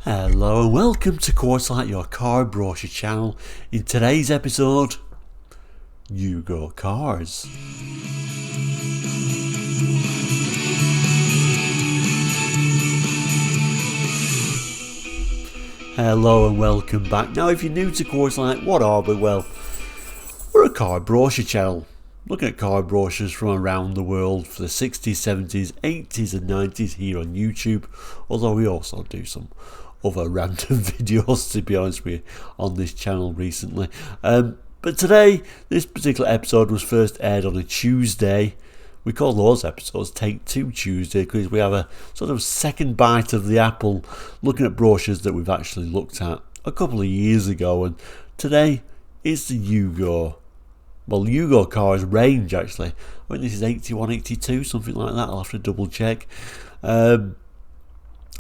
Hello and welcome to Quarterlight, your car brochure channel. In today's episode, Yugo cars. Hello and welcome back. Now if you're new to Quarterlight, what are we? Well, we're a car brochure channel, looking at car brochures from around the world for the 60s, 70s, 80s and 90s here on YouTube, although we also do some other random videos, to be honest with you, on this channel recently. But today, this particular episode was first aired on a Tuesday. We call those episodes Take Two Tuesday because we have a sort of second bite of the apple looking at brochures that we've actually looked at a couple of years ago. And today is the Yugo. Well, Yugo cars range actually. I think this is 81, 82, something like that. I'll have to double check.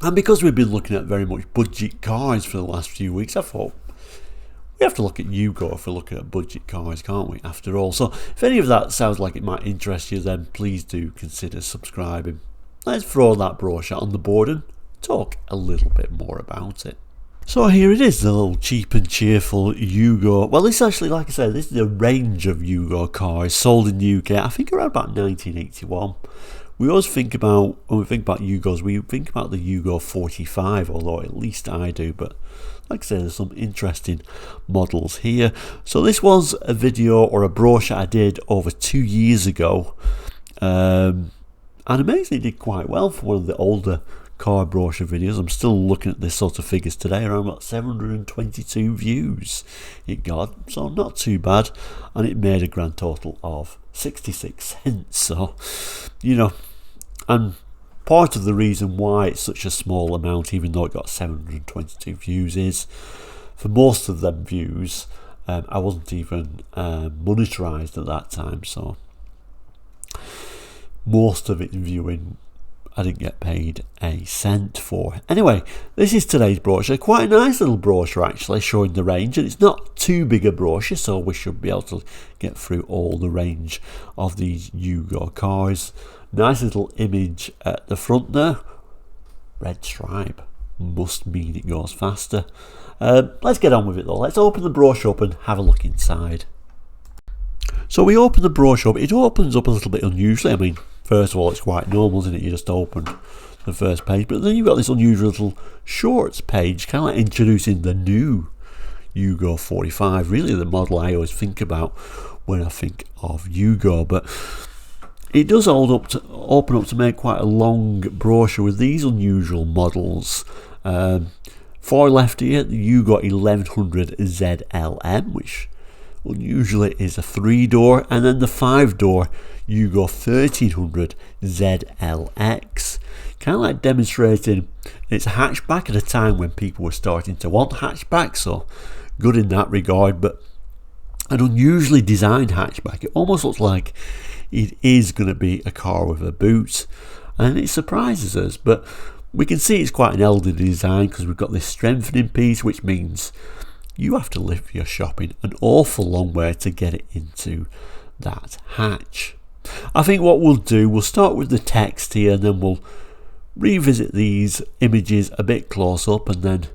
And because we've been looking at very much budget cars for the last few weeks, I thought we have to look at Yugo if we're looking at budget cars, can't we, after all? So if any of that sounds like it might interest you, then please do consider subscribing. Let's throw that brochure on the board and talk a little bit more about it. So here it is, the little cheap and cheerful Yugo. Well, this actually, like I said, this is a range of Yugo cars sold in the UK, I think around about 1981. We always think about, when we think about Yugos, we think about the Yugo 45, although at least I do, but like I said, there's some interesting models here. So this was a video or a brochure I did over 2 years ago, and amazingly did quite well for one of the older car brochure videos. I'm still looking at this sort of figures today, around about 722 views it got, so not too bad, and it made a grand total of 66 cents. So, you know, and part of the reason why it's such a small amount, even though it got 722 views, is for most of them views I wasn't even monetarized at that time, so most of its viewing I didn't get paid a cent for. Anyway, this is today's brochure. Quite a nice little brochure actually, showing the range, and it's not too big a brochure, so we should be able to get through all the range of these Yugo cars. Nice little image at the front there. Red stripe must mean it goes faster. Let's get on with it though. Let's open the brochure up and have a look inside. So we open the brochure up. It opens up a little bit unusually. I mean, first of all, it's quite normal, isn't it? You just open the first page, but then you've got this unusual little shorts page, kind of like introducing the new Yugo 45, really the model I always think about when I think of Yugo. But it does open up to make quite a long brochure with these unusual models. Far left here, the Yugo 1100 ZLM, which unusually is a 3-door, and then the 5-door Yugo 1300 ZLX, kind of like demonstrating it's a hatchback at a time when people were starting to want hatchbacks, so good in that regard. But an unusually designed hatchback. It almost looks like it is going to be a car with a boot, and it surprises us, but we can see it's quite an elderly design because we've got this strengthening piece, which means you have to lift your shopping an awful long way to get it into that hatch. I think what we'll do, we'll start with the text here, and then we'll revisit these images a bit close up, and then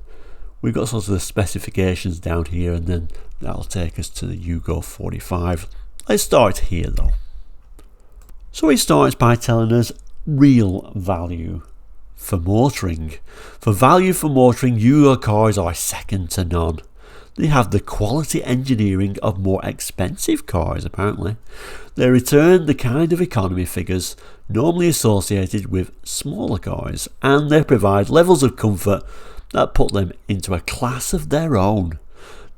we've got sort of the specifications down here, and then that'll take us to the Yugo 45. Let's start here though. So it starts by telling us real value for motoring. For value for motoring, Yugo cars are second to none. They have the quality engineering of more expensive cars, apparently. They return the kind of economy figures normally associated with smaller cars, and they provide levels of comfort that put them into a class of their own.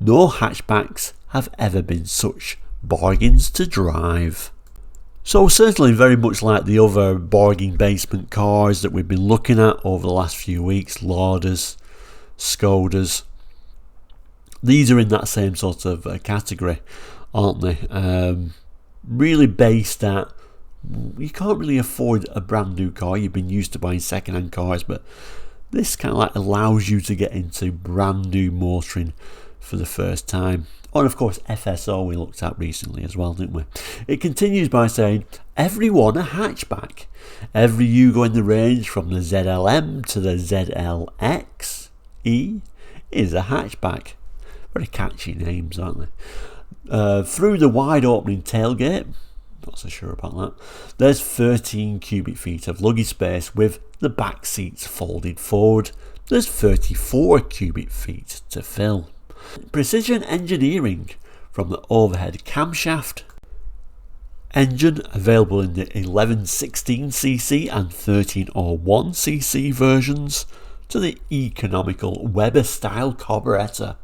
No hatchbacks have ever been such bargains to drive. So certainly very much like the other bargain basement cars that we've been looking at over the last few weeks, Ladas, Skodas, these are in that same sort of category, aren't they? Really based at, you can't really afford a brand new car. You've been used to buying second-hand cars, but this kind of like allows you to get into brand new motoring for the first time. Oh, and of course FSO we looked at recently as well, didn't we? It continues by saying, everyone a hatchback. Every Yugo in the range from the ZLM to the ZLX E is a hatchback. Very catchy names, aren't they? Through the wide opening tailgate, not so sure about that, there's 13 cubic feet of luggage space with the back seats folded forward. There's 34 cubic feet to fill. Precision engineering from the overhead camshaft. Engine available in the 1116cc and 1301cc versions to the economical Weber-style carburettor.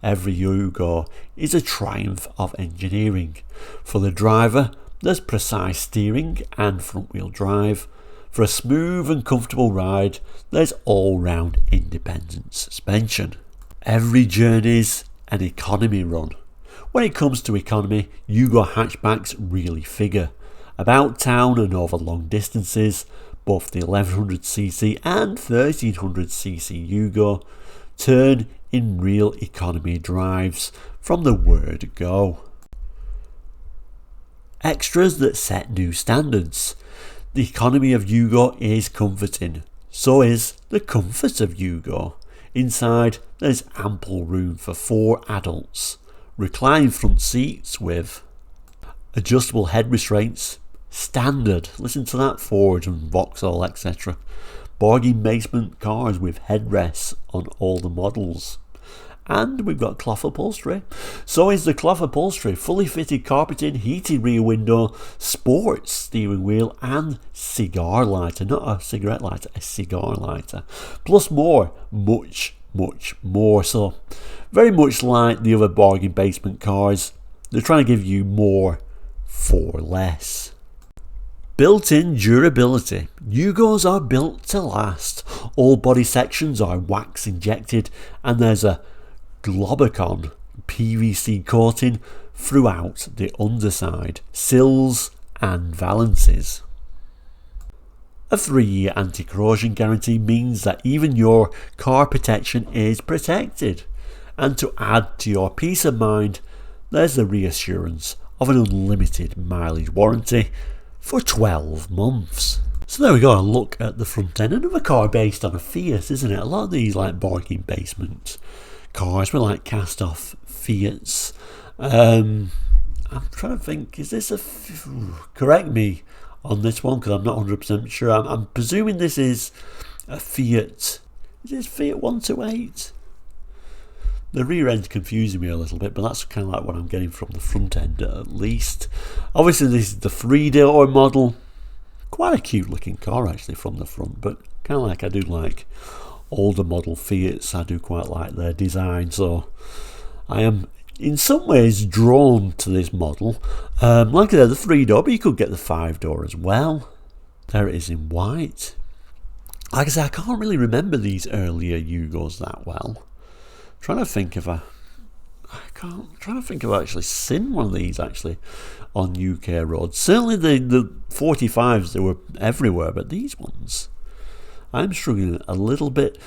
Every Yugo is a triumph of engineering. For the driver, there's precise steering and front-wheel drive. For a smooth and comfortable ride, there's all-round independent suspension. Every journey's an economy run. When it comes to economy, Yugo hatchbacks really figure. About town and over long distances, both the 1100cc and 1300cc Yugo turn in real economy drives from the word go. Extras that set new standards. The economy of Yugo is comforting, so is the comfort of Yugo. Inside there's ample room for 4 adults. Reclined front seats with adjustable head restraints, standard, listen to that, Ford and Vauxhall etc. Bargain basement cars with headrests on all the models. And we've got cloth upholstery. So is the cloth upholstery, fully fitted carpeting, heated rear window, sports steering wheel and cigar lighter, not a cigarette lighter, a cigar lighter. Plus more, much more. So very much like the other bargain basement cars, they're trying to give you more for less. Built-in durability. Yugos are built to last. All body sections are wax injected and there's a Globicon PVC coating throughout the underside, sills and valances. A 3-year anti-corrosion guarantee means that even your car protection is protected. And to add to your peace of mind, there's the reassurance of an unlimited mileage warranty for 12 months. So there we go, a look at the front end. Another car based on a Fiat, isn't it? A lot of these like bargain basement cars were like cast off Fiats. I'm trying to think, is this correct me on this one because I'm not 100% sure. I'm presuming this is a Fiat. Is this Fiat 128? The rear end's confusing me a little bit, but that's kind of like what I'm getting from the front end at least. Obviously this is the 3-door model. Quite a cute looking car actually from the front, but kind of like I do like older model Fiats. I do quite like their design, so I am in some ways drawn to this model. Like I said, the 3-door, but you could get the 5-door as well. There it is in white. Like I said, I can't really remember these earlier Yugos that well. Trying to think if I've actually seen one of these actually on UK roads. Certainly the 45s, they were everywhere, but these ones I'm struggling a little bit.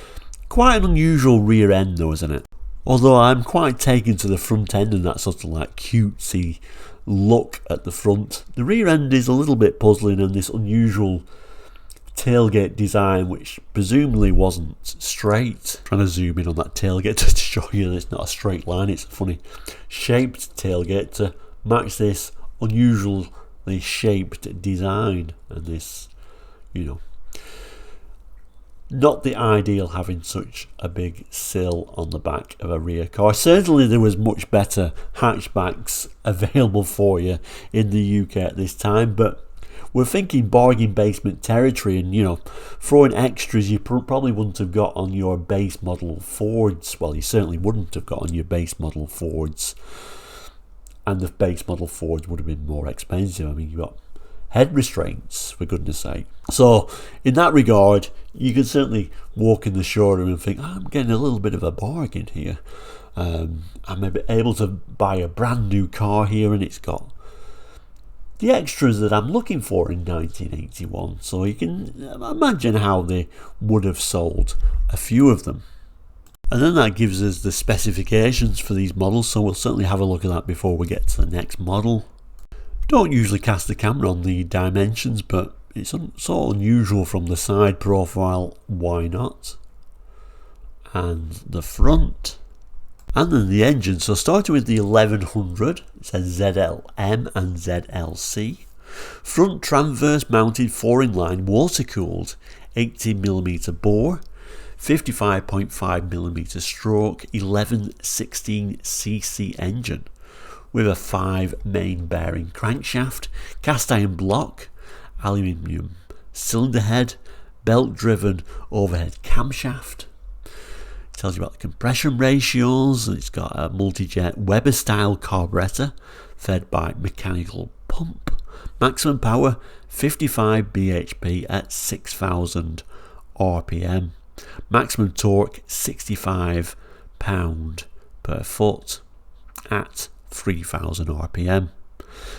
Quite an unusual rear end though, isn't it? Although I'm quite taken to the front end and that sort of like cutesy look at the front. The rear end is a little bit puzzling, and this unusual tailgate design which presumably wasn't straight. Trying to zoom in on that tailgate to show you that it's not a straight line, it's a funny shaped tailgate to match this unusually shaped design, and this, you know, not the ideal having such a big sill on the back of a rear car. Certainly there was much better hatchbacks available for you in the UK at this time, but we're thinking bargain basement territory, and you know, throwing extras you probably wouldn't have got on your base model Fords. Well, you certainly wouldn't have got on your base model Fords, and the base model Fords would have been more expensive. I mean, you got head restraints, for goodness sake. So in that regard, you can certainly walk in the showroom and think, I'm getting a little bit of a bargain here. I'm able to buy a brand new car here, and it's got the extras that I'm looking for in 1981. So you can imagine how they would have sold a few of them. And then that gives us the specifications for these models, so we'll certainly have a look at that before we get to the next model. Don't usually cast the camera on the dimensions, but it's so unusual from the side profile, why not? and the front. And then the engine, so starting with the 1100, it says ZLM and ZLC. Front transverse mounted 4-in-line water cooled 80mm bore, 55.5mm stroke, 1116cc engine with a 5 main bearing crankshaft, cast iron block, aluminium cylinder head, belt driven overhead camshaft. It tells you about the compression ratios. It's got a multi-jet Weber style carburetor fed by mechanical pump. Maximum power 55 bhp at 6000 rpm. Maximum torque 65 pound per foot at 3000 rpm.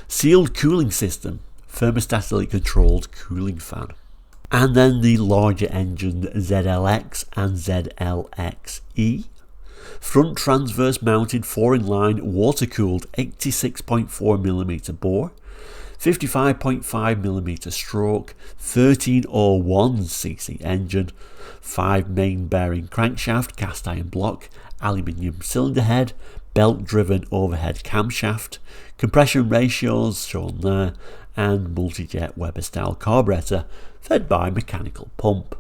Sealed cooling system, thermostatically controlled cooling fan. And then the larger engine ZLX and ZLXE. Front transverse mounted 4-in-line water cooled 86.4mm bore, 55.5mm stroke, 1301cc engine, 5 main bearing crankshaft, cast iron block, aluminium cylinder head, belt driven overhead camshaft, compression ratios shown there, and multi-jet Weber style carburetor fed by mechanical pump.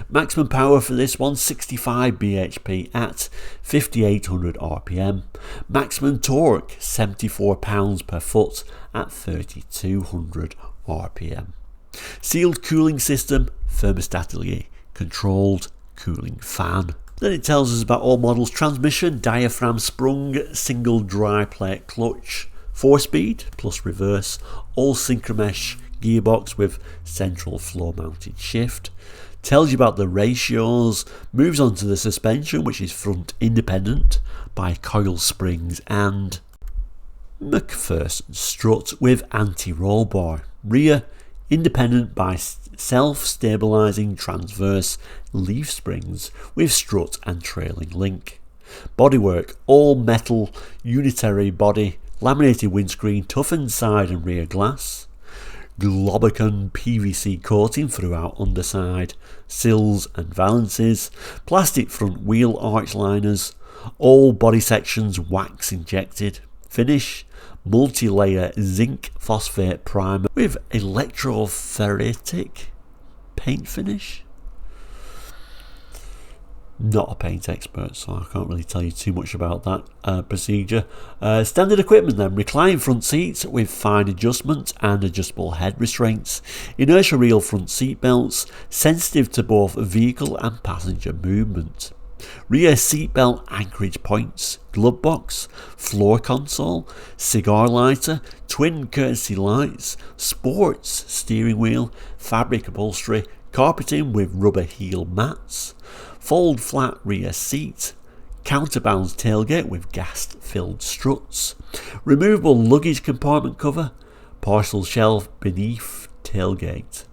Maximum power for this one 65 bhp at 5800 rpm. Maximum torque 74 pounds per foot at 3200 rpm. Sealed cooling system, thermostatically controlled cooling fan. Then it tells us about all models: transmission, diaphragm sprung, single dry plate clutch, 4-speed plus reverse, all synchromesh gearbox with central floor mounted shift. Tells you about the ratios, moves on to the suspension, which is front independent by coil springs and McPherson strut with anti-roll bar. Rear independent by self-stabilizing transverse leaf springs with strut and trailing link. Bodywork, all metal unitary body, laminated windscreen, toughened side and rear glass. Globicon PVC coating throughout underside, sills and valances, plastic front wheel arch liners, all body sections wax injected. Finish, multi-layer zinc phosphate primer with electroferritic paint finish. Not a paint expert, so I can't really tell you too much about that procedure. Standard equipment then: reclining front seats with fine adjustment and adjustable head restraints, inertia reel front seat belts, sensitive to both vehicle and passenger movement. Rear seatbelt anchorage points, glove box, floor console, cigar lighter, twin courtesy lights, sports steering wheel, fabric upholstery, carpeting with rubber heel mats, fold flat rear seat, counterbalance tailgate with gas filled struts, removable luggage compartment cover, parcel shelf beneath tailgate,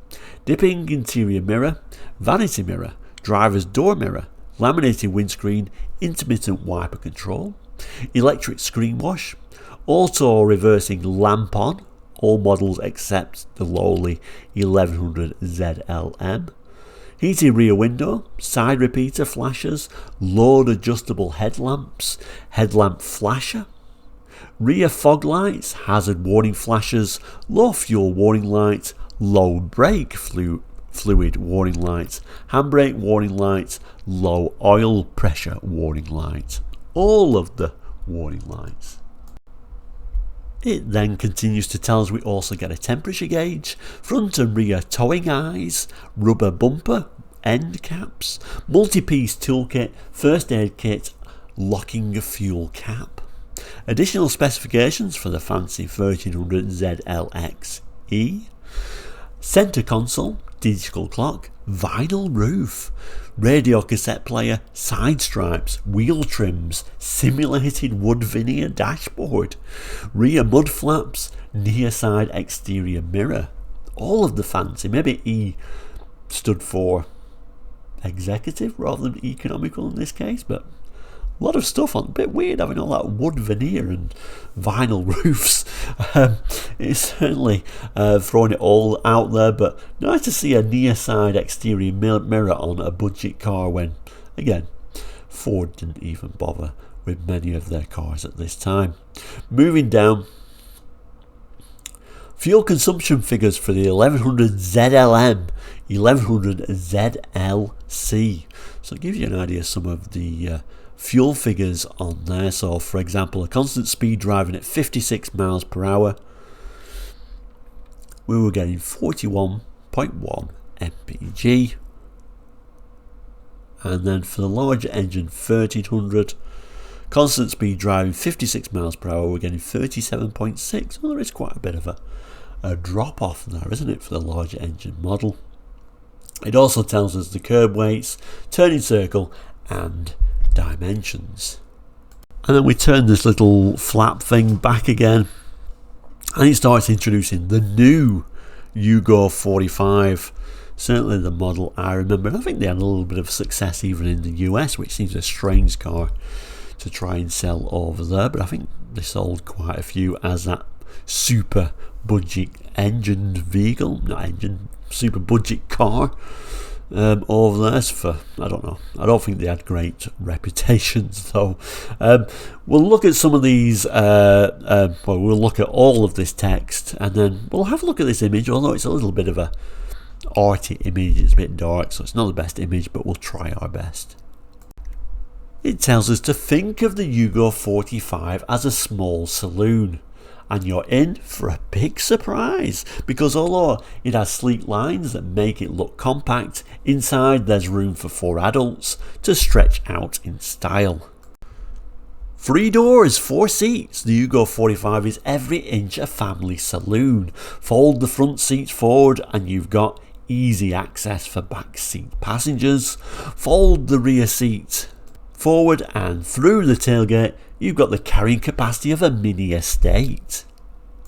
dipping interior mirror, vanity mirror, driver's door mirror, laminated windscreen, intermittent wiper control, electric screen wash, auto reversing lamp on, all models except the lowly 1100 ZLM, heated rear window, side repeater flashers, load adjustable headlamps, headlamp flasher, rear fog lights, hazard warning flashers, low fuel warning light, low brake fluid warning light, handbrake warning light, low oil pressure warning light. All of the warning lights. It then continues to tell us we also get a temperature gauge, front and rear towing eyes, rubber bumper, end caps, multi-piece toolkit, first aid kit, locking fuel cap. Additional specifications for the fancy 1300 ZLXE. Centre console, digital clock, vinyl roof, radio cassette player, side stripes, wheel trims, simulated wood veneer dashboard, rear mud flaps, near side exterior mirror. All of the fancy, maybe E stood for executive rather than economical in this case, but a lot of stuff on. A bit weird having all that wood veneer and vinyl roofs. It's certainly throwing it all out there, but nice to see a near side exterior mirror on a budget car when, again, Ford didn't even bother with many of their cars at this time. Moving down, fuel consumption figures for the 1100 ZLM, 1100 ZLC. So it gives you an idea of some of the fuel figures on there. So for example, a constant speed driving at 56 miles per hour, we were getting 41.1 mpg. And then for the larger engine 1300, constant speed driving 56 miles per hour, we're getting 37.6. Well, there is quite a bit of a drop off there, isn't it, for the larger engine model. It also tells us the curb weights, turning circle and dimensions. And then we turn this little flap thing back again, and it starts introducing the new Yugo 45. Certainly the model I remember, and I think they had a little bit of success even in the US, which seems a strange car to try and sell over there, but I think they sold quite a few as that super budget engined vehicle, not engine, super budget car over there. For, I don't know, I don't think they had great reputations though. We'll look at some of these, well, we'll look at all of this text, and then we'll have a look at this image, although it's a little bit of a arty image. It's a bit dark, so it's not the best image, but we'll try our best. It tells us to think of the Yugo 45 as a small saloon, and you're in for a big surprise, because although it has sleek lines that make it look compact, inside there's room for 4 adults to stretch out in style. 3 doors, 4 seats. The Yugo 45 is every inch a family saloon. Fold the front seats forward and you've got easy access for back seat passengers. Fold the rear seat forward and through the tailgate you've got the carrying capacity of a mini estate.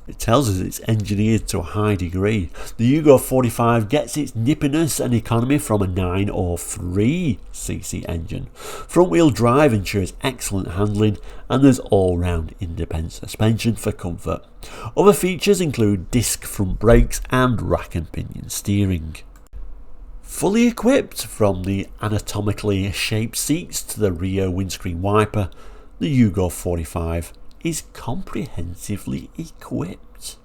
It tells us it's engineered to a high degree. The Yugo 45 gets its nippiness and economy from a 903cc engine. Front wheel drive ensures excellent handling, and there's all-round independent suspension for comfort. Other features include disc front brakes and rack and pinion steering. Fully equipped, from the anatomically shaped seats to the rear windscreen wiper, the Yugo 45 is comprehensively equipped.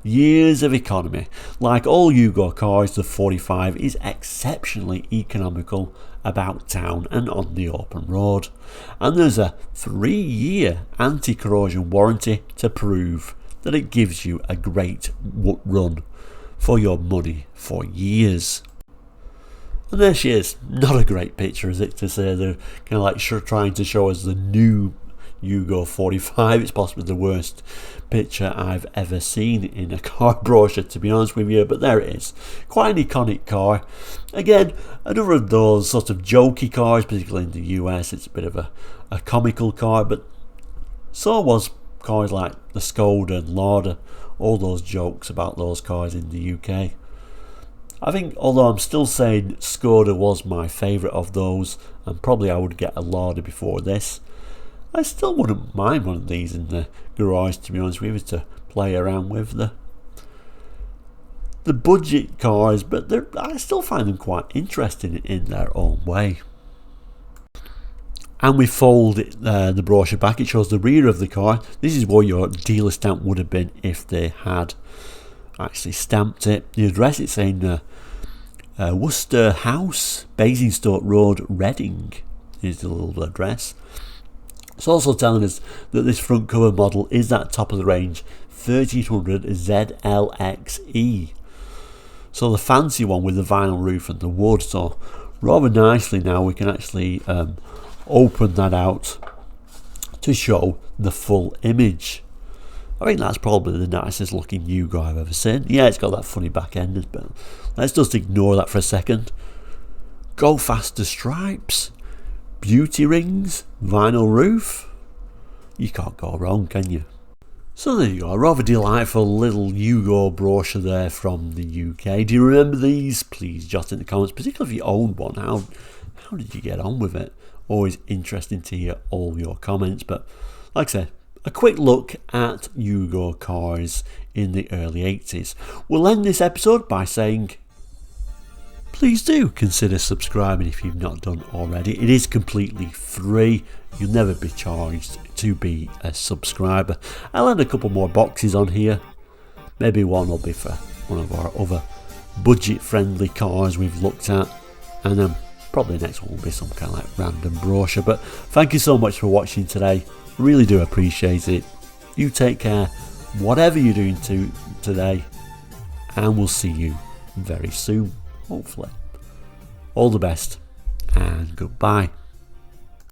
Years of economy. Like all Yugo cars, the 45 is exceptionally economical about town and on the open road, and there's a 3-year anti-corrosion warranty to prove that it gives you a great run for your money for years. And there she is. Not a great picture, is it, to say they're kind of like trying to show us the new Yugo 45. It's possibly the worst picture I've ever seen in a car brochure, to be honest with you, but there it is. Quite an iconic car. Again, another of those sort of jokey cars, particularly in the US. It's a bit of a comical car, but so was cars like the Skoda and Lada, all those jokes about those cars in the UK. I think, although I'm still saying Skoda was my favourite of those, and probably I would get a Lada before this, I still wouldn't mind one of these in the garage, to be honest with you, to play around with the budget cars, but I still find them quite interesting in their own way. And we fold the brochure back. It shows the rear of the car. This is where your dealer stamp would have been if they had actually stamped it. The address, it's saying Worcester House, Basingstoke Road, Reading is the little address. It's also telling us that this front cover model is that top of the range 1300 ZLXE. So the fancy one with the vinyl roof and the wood. So rather nicely now we can actually open that out to show the full image. I think that's probably the nicest looking Yugo I've ever seen. Yeah, it's got that funny back end, but let's just ignore that for a second. Go faster stripes, beauty rings, vinyl roof. You can't go wrong, can you? So there you go, a rather delightful little Yugo brochure there from the UK. Do you remember these? Please jot in the comments, particularly if you own one. How did you get on with it? Always interesting to hear all your comments. But like I said, a quick look at Yugo cars in the early 80s. We'll end this episode by saying please do consider subscribing if you've not done already. It is completely free. You'll never be charged to be a subscriber. I'll add a couple more boxes on here. Maybe one will be for one of our other budget-friendly cars we've looked at, and then probably the next one will be some kind of like random brochure. But thank you so much for watching today. Really do appreciate it. You take care, whatever you're doing today, and we'll see you very soon, hopefully. All the best, and goodbye.